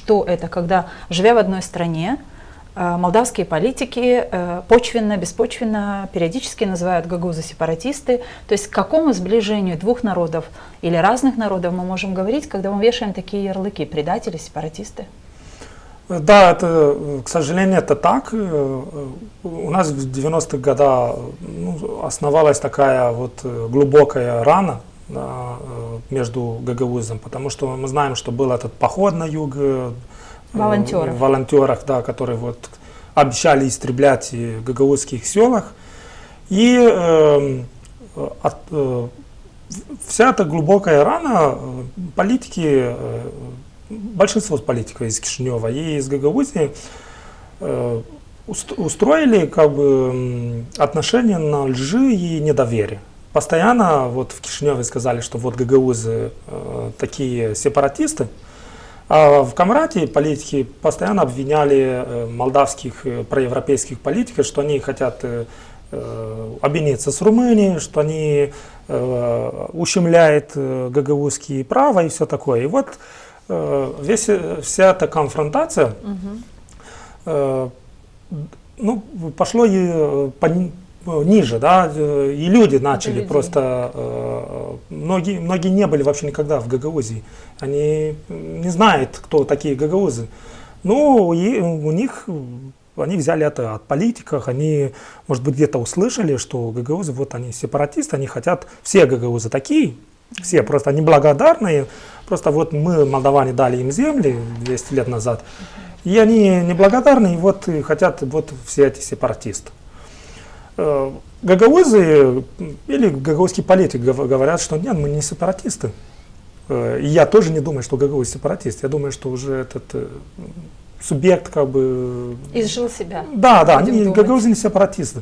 что это, когда, живя в одной стране, молдавские политики почвенно, беспочвенно периодически называют гагаузы сепаратисты. То есть к какому сближению двух народов или разных народов мы можем говорить, когда мы вешаем такие ярлыки: предатели, сепаратисты? Да, это, к сожалению, это так. У нас в 90-х годах основалась такая вот глубокая рана, да, между гагаузом, потому что мы знаем, что был этот поход на юг волонтеров, да, которые вот обещали истреблять в гагаузских селах. И вся эта глубокая рана политики, большинство политиков из Кишинева и из Гагаузии устроили как бы отношения на лжи и недоверие. Постоянно вот в Кишиневе сказали, что вот гагаузы такие сепаратисты, а в Камрате политики постоянно обвиняли молдавских проевропейских политиков, что они хотят объединиться с Румынией, что они ущемляют гагаузские права и все такое. И вот вся эта конфронтация пошло ниже, да, и люди начали просто, многие не были вообще никогда в Гагаузии, они не знают, кто такие гагаузы. Ну, и у них, они взяли это от политиков, они, может быть, где-то услышали, что гагаузы, вот они сепаратисты, они хотят, все гагаузы такие, все просто они благодарные, просто вот мы, молдаване, дали им земли 200 лет назад, и они неблагодарны, и вот хотят вот все эти сепаратисты. Гагаузы или гагаузские политики говорят, что нет, мы не сепаратисты. И я тоже не думаю, что гагаузы сепаратисты. Я думаю, что уже этот субъект как бы... Изжил себя. Да, они гагаузы не сепаратисты.